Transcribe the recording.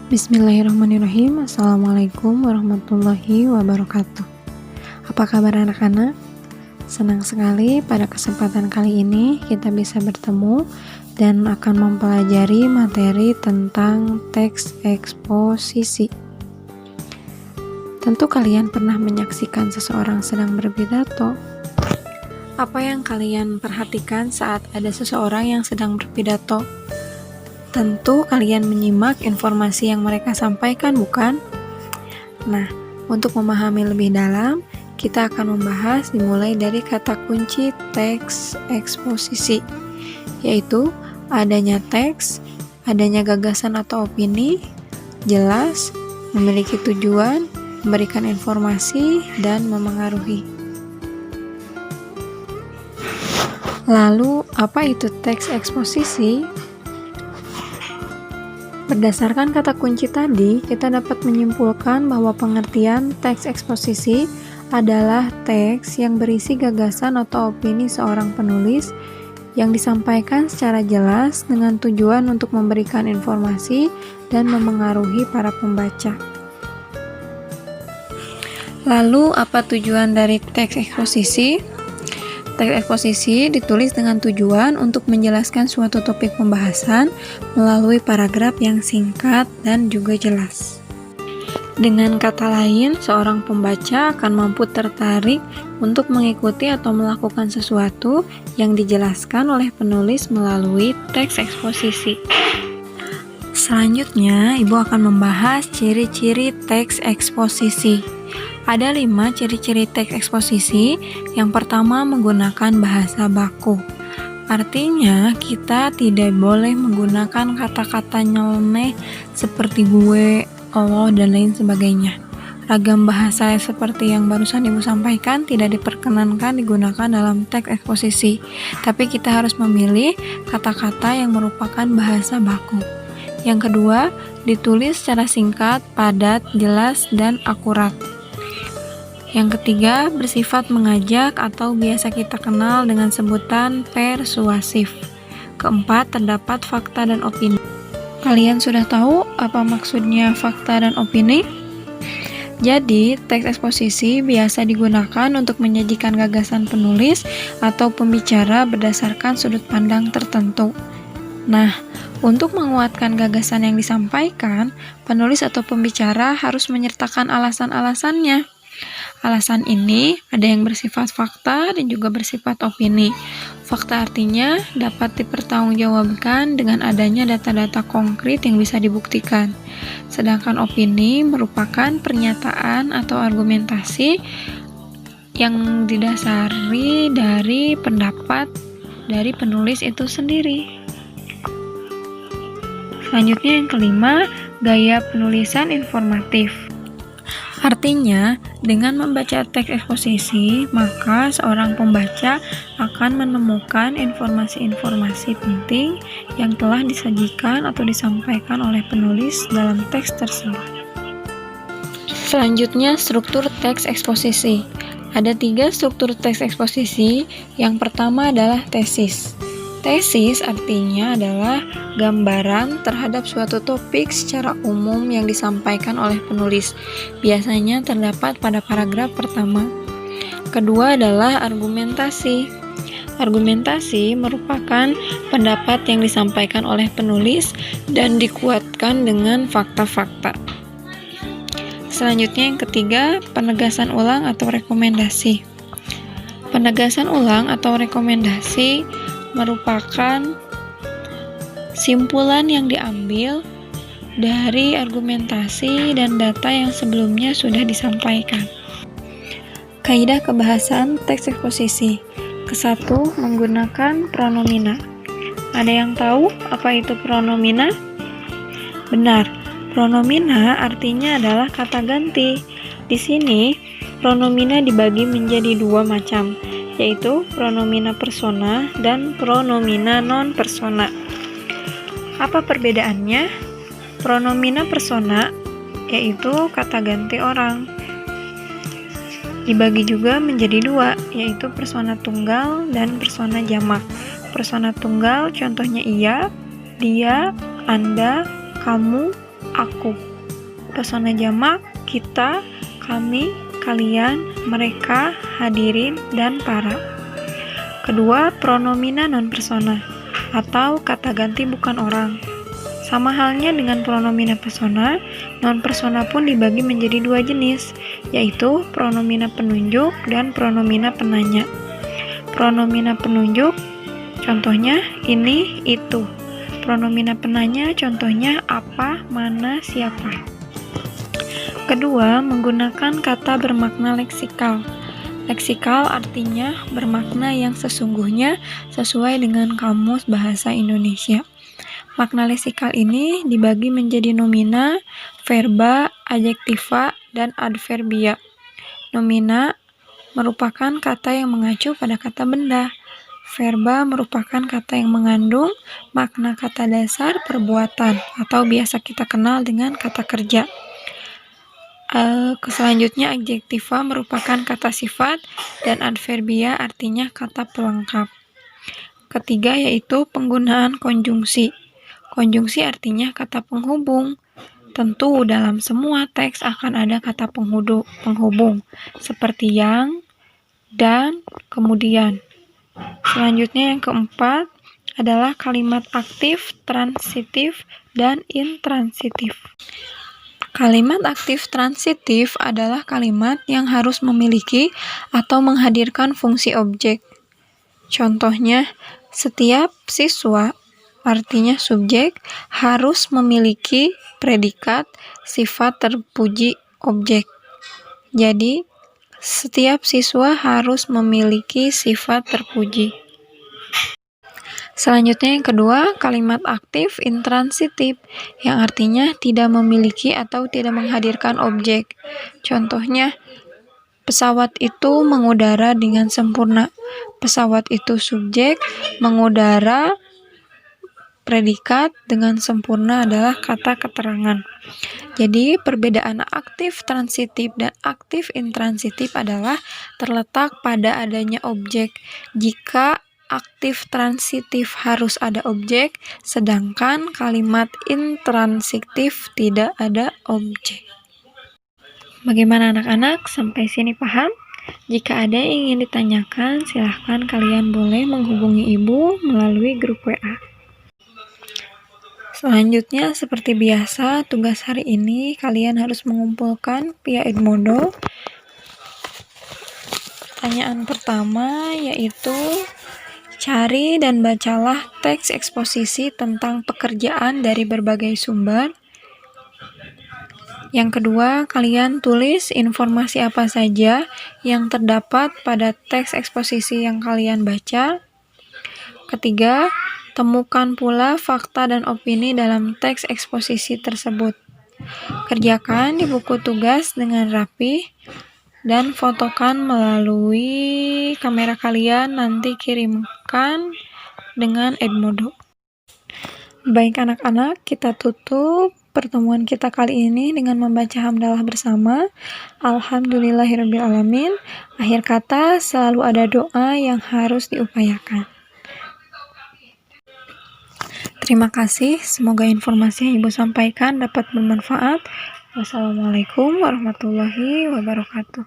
Bismillahirrahmanirrahim. Assalamualaikum warahmatullahi wabarakatuh. Apa kabar anak-anak? Senang sekali pada kesempatan kali ini kita bisa bertemu dan akan mempelajari materi tentang teks eksposisi. Tentu kalian pernah menyaksikan seseorang sedang berpidato. Apa yang kalian perhatikan saat ada seseorang yang sedang berpidato? Tentu kalian menyimak informasi yang mereka sampaikan, bukan? Nah, untuk memahami lebih dalam, kita akan membahas dimulai dari kata kunci teks eksposisi, yaitu adanya teks, adanya gagasan atau opini, jelas, memiliki tujuan, memberikan informasi, dan memengaruhi. Lalu, apa itu teks eksposisi? Berdasarkan kata kunci tadi, kita dapat menyimpulkan bahwa pengertian teks eksposisi adalah teks yang berisi gagasan atau opini seorang penulis yang disampaikan secara jelas dengan tujuan untuk memberikan informasi dan memengaruhi para pembaca. Lalu, apa tujuan dari teks eksposisi? Teks eksposisi ditulis dengan tujuan untuk menjelaskan suatu topik pembahasan melalui paragraf yang singkat dan juga jelas. Dengan kata lain, seorang pembaca akan mampu tertarik untuk mengikuti atau melakukan sesuatu yang dijelaskan oleh penulis melalui teks eksposisi. Selanjutnya, Ibu akan membahas ciri-ciri teks eksposisi. Ada 5 ciri-ciri teks eksposisi. Yang pertama, menggunakan bahasa baku. Artinya, kita tidak boleh menggunakan kata-kata nyeleneh seperti gue, Allah, dan lain sebagainya. Ragam bahasa seperti yang barusan Ibu sampaikan tidak diperkenankan digunakan dalam teks eksposisi. Tapi kita harus memilih kata-kata yang merupakan bahasa baku. Yang kedua, ditulis secara singkat, padat, jelas, dan akurat. Yang ketiga, bersifat mengajak atau biasa kita kenal dengan sebutan persuasif. Keempat, terdapat fakta dan opini. Kalian sudah tahu apa maksudnya fakta dan opini? Jadi, teks eksposisi biasa digunakan untuk menyajikan gagasan penulis atau pembicara berdasarkan sudut pandang tertentu. Nah, untuk menguatkan gagasan yang disampaikan, penulis atau pembicara harus menyertakan alasan-alasannya. Alasan ini ada yang bersifat fakta dan juga bersifat opini. Fakta artinya dapat dipertanggungjawabkan dengan adanya data-data konkret yang bisa dibuktikan. Sedangkan opini merupakan pernyataan atau argumentasi yang didasari dari pendapat dari penulis itu sendiri. Selanjutnya yang kelima, gaya penulisan informatif. Artinya, dengan membaca teks eksposisi, maka seorang pembaca akan menemukan informasi-informasi penting yang telah disajikan atau disampaikan oleh penulis dalam teks tersebut. Selanjutnya, struktur teks eksposisi. Ada 3 struktur teks eksposisi. Yang pertama adalah tesis. Tesis artinya adalah gambaran terhadap suatu topik secara umum yang disampaikan oleh penulis. Biasanya terdapat pada paragraf pertama. Kedua adalah argumentasi. Argumentasi merupakan pendapat yang disampaikan oleh penulis dan dikuatkan dengan fakta-fakta. Selanjutnya yang ketiga, penegasan ulang atau rekomendasi. Penegasan ulang atau rekomendasi merupakan simpulan yang diambil dari argumentasi dan data yang sebelumnya sudah disampaikan. Kaidah kebahasaan teks eksposisi. Kesatu, menggunakan pronomina. Ada yang tahu apa itu pronomina? Benar, pronomina artinya adalah kata ganti. Di sini, pronomina dibagi menjadi 2 macam, yaitu pronomina persona dan pronomina non-persona. Apa perbedaannya? Pronomina persona yaitu kata ganti orang. Dibagi juga menjadi 2, yaitu persona tunggal dan persona jamak. Persona tunggal contohnya ia, dia, Anda, kamu, aku. Persona jamak kita, kami, kalian, mereka, hadirin, dan para. Kedua, pronomina non-persona atau kata ganti bukan orang. Sama halnya dengan pronomina persona, non-persona pun dibagi menjadi dua jenis, yaitu pronomina penunjuk dan pronomina penanya. Pronomina penunjuk, contohnya ini, itu. Pronomina penanya, contohnya apa, mana, siapa. Kedua, menggunakan kata bermakna leksikal. Leksikal artinya bermakna yang sesungguhnya sesuai dengan Kamus Bahasa Indonesia. Makna leksikal ini dibagi menjadi nomina, verba, adjektiva, dan adverbia. Nomina merupakan kata yang mengacu pada kata benda. Verba merupakan kata yang mengandung makna kata dasar perbuatan atau biasa kita kenal dengan kata kerja. Selanjutnya adjektiva merupakan kata sifat dan adverbia artinya kata pelengkap. Ketiga yaitu penggunaan konjungsi. Konjungsi artinya kata penghubung. Tentu dalam semua teks akan ada kata penghubung seperti yang, dan, kemudian. Selanjutnya yang keempat adalah kalimat aktif, transitif, dan intransitif. Kalimat aktif transitif adalah kalimat yang harus memiliki atau menghadirkan fungsi objek. Contohnya, setiap siswa, artinya subjek, harus memiliki predikat sifat terpuji objek. Jadi, setiap siswa harus memiliki sifat terpuji. Selanjutnya yang kedua, kalimat aktif intransitif, yang artinya tidak memiliki atau tidak menghadirkan objek. Contohnya, pesawat itu mengudara dengan sempurna. Pesawat itu subjek, mengudara predikat dengan sempurna adalah kata keterangan. Jadi, perbedaan aktif transitif dan aktif intransitif adalah terletak pada adanya objek. Jika aktif transitif harus ada objek, sedangkan kalimat intransitif tidak ada objek. Bagaimana anak-anak? Sampai sini paham? Jika ada yang ingin ditanyakan, silahkan kalian boleh menghubungi ibu melalui grup WA. Selanjutnya, seperti biasa, tugas hari ini kalian harus mengumpulkan via Edmodo. Pertanyaan pertama yaitu, cari dan bacalah teks eksposisi tentang pekerjaan dari berbagai sumber. Yang kedua, kalian tulis informasi apa saja yang terdapat pada teks eksposisi yang kalian baca. Ketiga, temukan pula fakta dan opini dalam teks eksposisi tersebut. Kerjakan di buku tugas dengan rapi dan fotokan melalui kamera kalian, nanti kirimkan dengan Edmodo. Baik anak-anak, kita tutup pertemuan kita kali ini dengan membaca hamdalah bersama. Alhamdulillahirrabbilalamin. Akhir kata, selalu ada doa yang harus diupayakan. Terima kasih, semoga informasi yang Ibu sampaikan dapat bermanfaat. Wassalamualaikum warahmatullahi wabarakatuh.